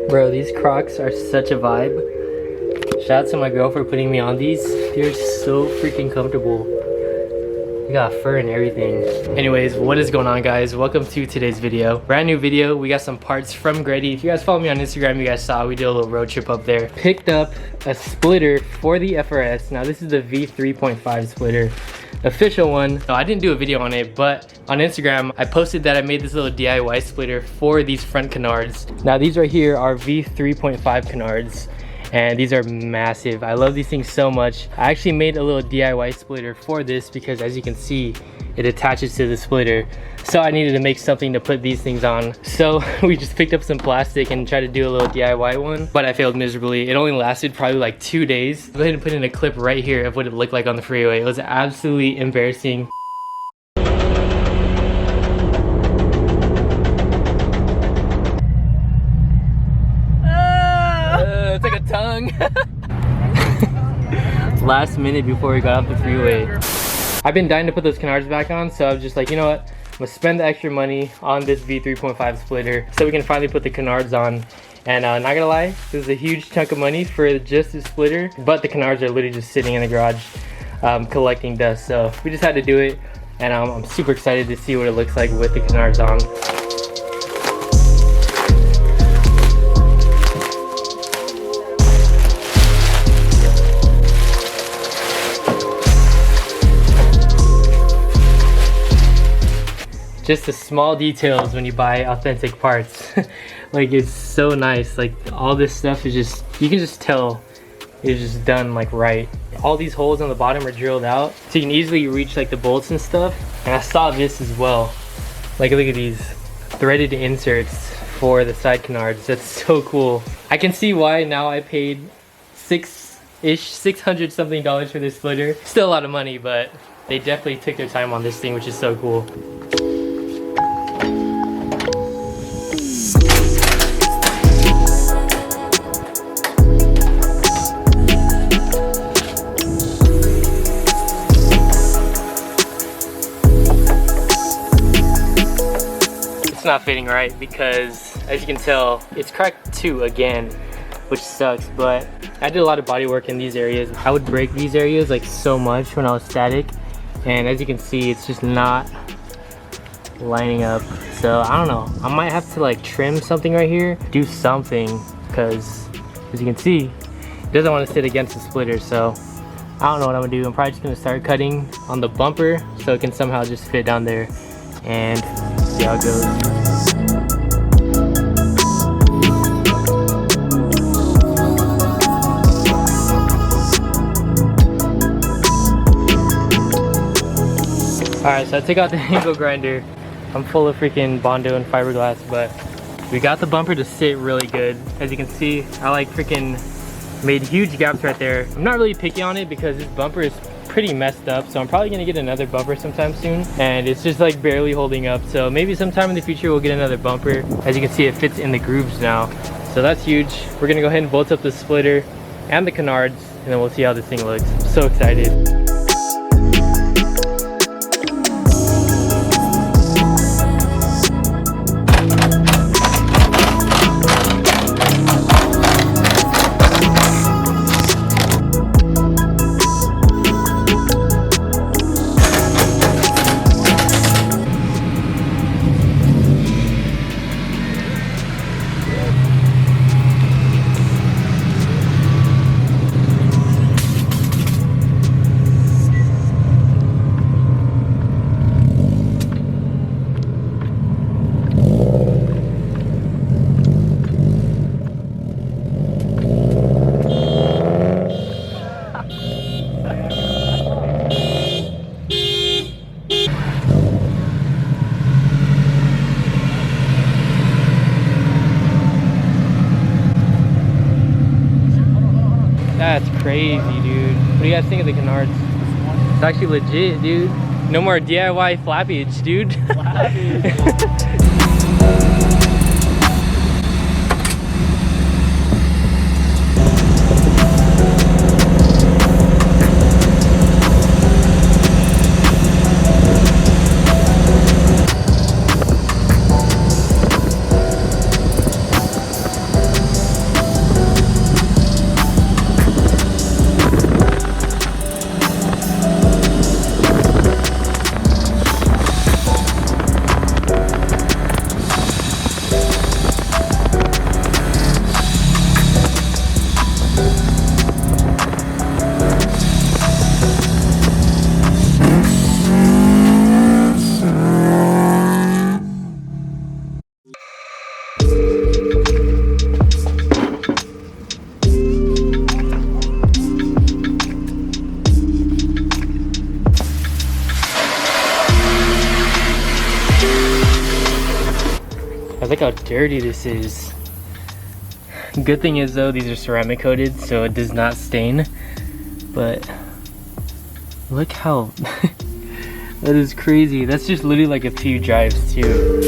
Bro, these Crocs are such a vibe. Shout out to my girl for putting me on these. They're so freaking comfortable. We got fur and everything. Anyways, what is going on, guys? Welcome to today's video. Brand new video. We got some parts from Grady. If you guys follow me on Instagram, you guys saw we did a little road trip up there. Picked up a splitter for the FRS. Now this is the V3.5 splitter. Official one. No, I didn't do a video on it, but on Instagram I posted that I made this little DIY splitter for these front canards. Now these right here are V3.5 canards, and these are massive. I love these things so much. I actually made a little DIY splitter for this because, as you can see, it attaches to the splitter. So I needed to make something to put these things on. So we just picked up some plastic and tried to do a little DIY one, but I failed miserably. It only lasted probably like 2 days. Go ahead and put in a clip right here of what it looked like on the freeway. It was absolutely embarrassing. It's like a tongue. Last minute before we got off the freeway. I've been dying to put those canards back on, so I was just like, you know what? I'm gonna spend the extra money on this V3.5 splitter so we can finally put the canards on. And not gonna lie, this is a huge chunk of money for just this splitter, but the canards are literally just sitting in the garage collecting dust. So we just had to do it, and I'm super excited to see what it looks like with the canards on. Just the small details when you buy authentic parts. Like, it's so nice. Like, all this stuff is just, you can just tell it's just done like right. All these holes on the bottom are drilled out so you can easily reach like the bolts and stuff. And I saw this as well. Like, look at these threaded inserts for the side canards. That's so cool. I can see why now I paid $600 something for this splitter. Still a lot of money, but they definitely took their time on this thing, which is so cool. Not fitting right because, as you can tell, it's cracked too again, which sucks. But I did a lot of body work in these areas. I would break these areas like so much when I was static, and as you can see, it's just not lining up. So I don't know, I might have to like trim something right here, do something, because as you can see, it doesn't want to sit against the splitter. So I don't know what I'm gonna do. I'm probably just gonna start cutting on the bumper so it can somehow just fit down there and see how it goes. Alright, so I took out the angle grinder. I'm full of freaking Bondo and fiberglass, but we got the bumper to sit really good. As you can see, I like freaking made huge gaps right there. I'm not really picky on it because this bumper is pretty messed up, so I'm probably gonna get another bumper sometime soon, and it's just like barely holding up. So maybe sometime in the future we'll get another bumper. As you can see, it fits in the grooves now, so that's huge. We're gonna go ahead and bolt up the splitter and the canards, and then we'll see how this thing looks. I'm so excited. That's crazy, dude. What do you guys think of the canards? It's actually legit, dude. No more DIY flappage, dude. I like how dirty this is. Good thing is though, these are ceramic coated, so it does not stain. But look how that is crazy. That's just literally like a few drives too.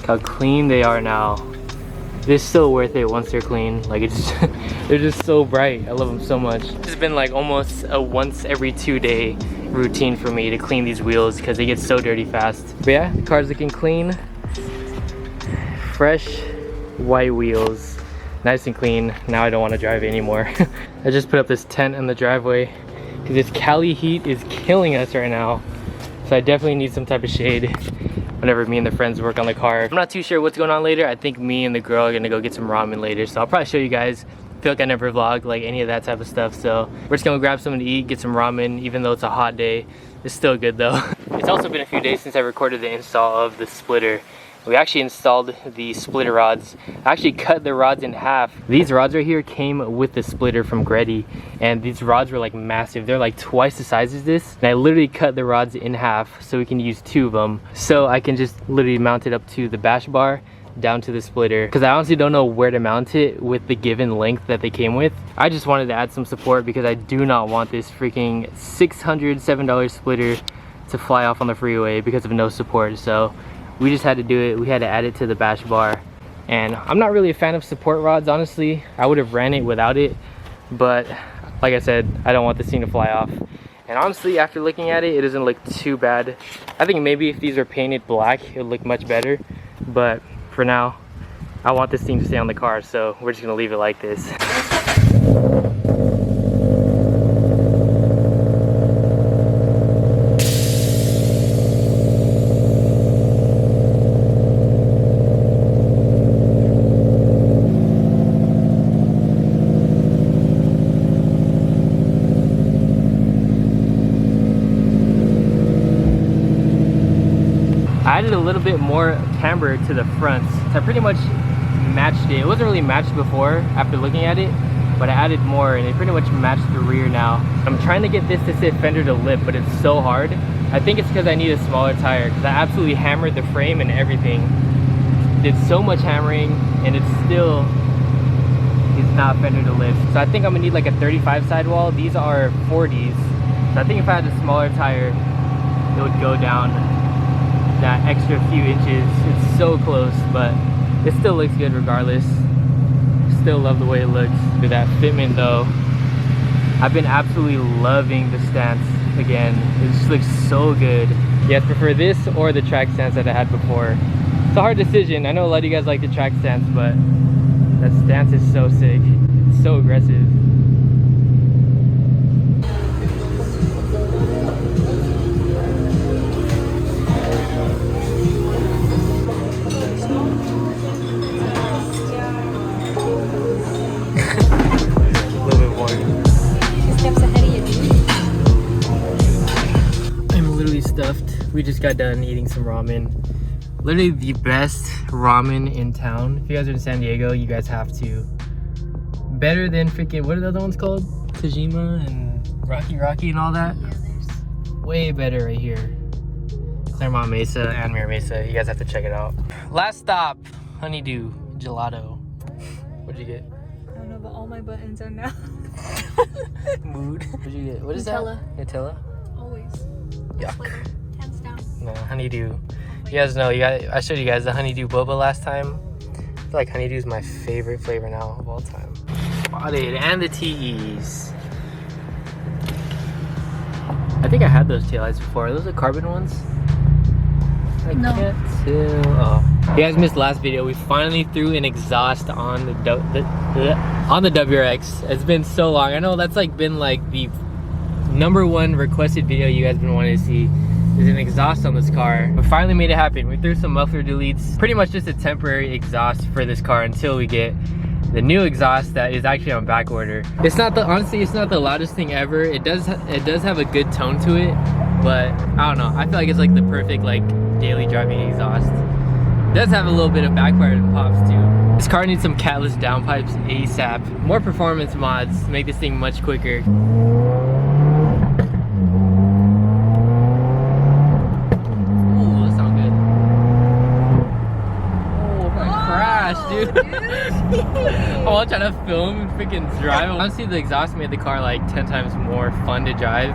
How clean they are now. It's still worth it once they're clean. Like it's they're just so bright. I love them so much. It's been like almost a once every 2 day routine for me to clean these wheels because they get so dirty fast. But yeah, the car's looking clean. Fresh white wheels, nice and clean. Now I don't want to drive it anymore. I just put up this tent in the driveway because this Cali heat is killing us right now. So I definitely need some type of shade whenever me and the friends work on the car. I'm not too sure what's going on later. I think me and the girl are gonna go get some ramen later, so I'll probably show you guys. I feel like I never vlog like any of that type of stuff, so we're just gonna grab something to eat, get some ramen. Even though it's a hot day, it's still good though. It's also been a few days since I recorded the install of the splitter. We actually installed the splitter rods. I actually cut the rods in half. These rods right here came with the splitter from Greddy, and these rods were like massive. They're like twice the size as this, and I literally cut the rods in half so we can use 2 of them. So I can just literally mount it up to the bash bar, down to the splitter, because I honestly don't know where to mount it with the given length that they came with. I just wanted to add some support because I do not want this freaking $607 splitter to fly off on the freeway because of no support. So we just had to do it. We had to add it to the bash bar, and I'm not really a fan of support rods, honestly. I would have ran it without it, but like I said, I don't want this thing to fly off. And honestly, after looking at it, it doesn't look too bad. I think maybe if these are painted black, it would look much better, but for now, I want this thing to stay on the car, so we're just gonna leave it like this. I added a little bit more camber to the fronts. So I pretty much matched it. It wasn't really matched before after looking at it, but I added more and it pretty much matched the rear now. I'm trying to get this to sit fender to lip, but it's so hard. I think it's because I need a smaller tire, because I absolutely hammered the frame and everything. Did so much hammering and it still is not fender to lip. So I think I'm gonna need like a 35 sidewall. These are 40s. So I think if I had a smaller tire, it would go down that extra few inches. It's so close, but it still looks good regardless. Still love the way it looks. With that fitment though, I've been absolutely loving the stance again. It just looks so good. Yes, prefer this or the track stance that I had before. It's a hard decision. I know a lot of you guys like the track stance, but that stance is so sick. It's so aggressive. We just got done eating some ramen. Literally the best ramen in town. If you guys are in San Diego, you guys have to. Better than freaking, what are the other ones called? Tajima and Rocky and all that? Yeah, there's way better right here. Claremont Mesa and Mira Mesa. You guys have to check it out. Last stop, Honeydew Gelato. What'd you get? I don't know, but all my buttons are now. Mood. What'd you get? What is Nutella. that? Nutella? Always. Yuck. Flavor. Hands down. No, Honeydew. You guys know, I showed you guys the Honeydew Boba last time. I feel like Honeydew is my favorite flavor now of all time. Spotted, and the TEs. I think I had those taillights before. Are those the carbon ones? I can't tell. Oh. You guys missed the last video. We finally threw an exhaust on the WRX. It's been so long. I know that's like been like the #1 requested video you guys been wanting to see. Is an exhaust on this car. We finally made it happen. We threw some muffler deletes. Pretty much just a temporary exhaust for this car until we get the new exhaust that is actually on back order. It's not the, honestly, it's not the loudest thing ever. It does have a good tone to it, but I don't know. I feel like it's like the perfect like daily driving exhaust. It does have a little bit of backfire and pops too. This car needs some catless downpipes ASAP. More performance mods to make this thing much quicker. Dude. I'm all trying to film and freaking drive. Honestly, the exhaust made the car like 10 times more fun to drive.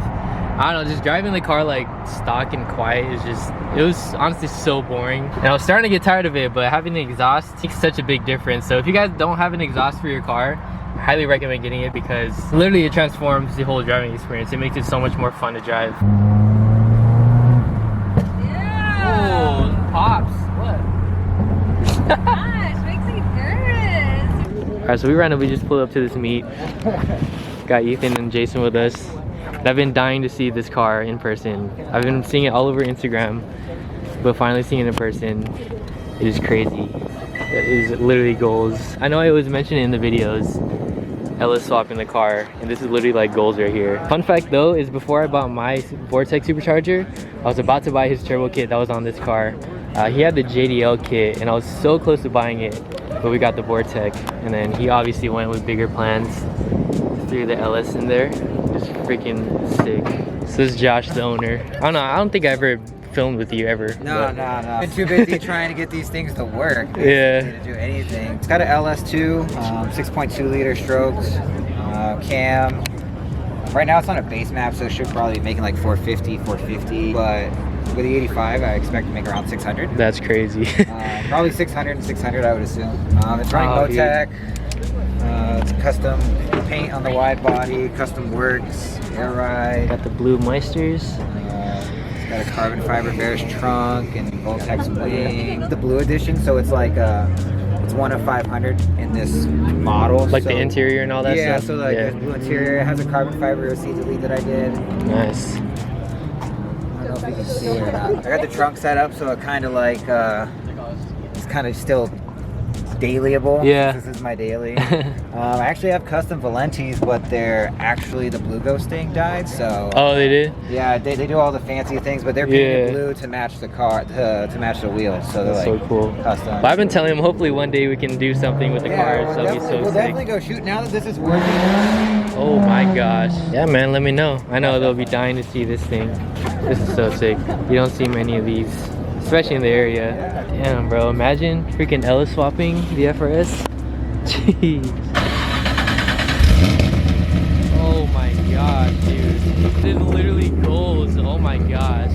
I don't know, just driving the car like stock and quiet is just, it was honestly so boring. And I was starting to get tired of it, but having an exhaust makes such a big difference. So if you guys don't have an exhaust for your car, I highly recommend getting it because literally it transforms the whole driving experience. It makes it so much more fun to drive. Yeah. Oh, pops. What? Alright, so we randomly just pulled up to this meet. Got Ethan and Jason with us. And I've been dying to see this car in person. I've been seeing it all over Instagram, but finally seeing it in person, it is crazy. That is literally goals. I know I always mention it in the videos, Ella swapping the car, and this is literally like goals right here. Fun fact though is before I bought my Vortex supercharger, I was about to buy his turbo kit that was on this car. He had the JDL kit and I was so close to buying it, but we got the Vortex, and then he obviously went with bigger plans. Threw the LS in there. Just freaking sick. So this is Josh, the owner. I don't think I ever filmed with you ever. No. Been too busy trying to get these things to work. Yeah. To do anything. It's got an LS2, 6.2 liter strokes, cam. Right now it's on a base map, so it should probably be making like 450, but with the 85, I expect to make around 600. That's crazy. Probably 600 and 600, I would assume. It's running Motec. It's custom paint on the wide body, custom works, air ride. Got the blue Meisters. It's got a carbon fiber bearish trunk and Voltex wing. The blue edition, so it's like it's 1 of 500 in this model. Like so, the interior and all that stuff? Yeah, so like this blue interior. It has a carbon fiber seat delete that I did. Nice. I don't know if you can see it or not. I got the trunk set up so it kind of like, it's kind of still dailyable. Yeah. This is my daily. I actually have custom Valentis, but they're actually the Blue Ghost tank dyed, so. Oh, they did? Yeah, they do all the fancy things, but they're painted blue to match the car, to match the wheels. So they're That's like so cool. Custom. Well, I've been telling him hopefully one day we can do something with the car. So that'd be so we'll sick. definitely go shoot now that this is working. Oh my gosh. Yeah, man, let me know. I know they'll be dying to see this thing. This is so sick. You don't see many of these, especially in the area. Damn, bro, imagine freaking Ella swapping the FRS. Jeez. Oh my gosh, dude. This is literally goals. Oh my gosh.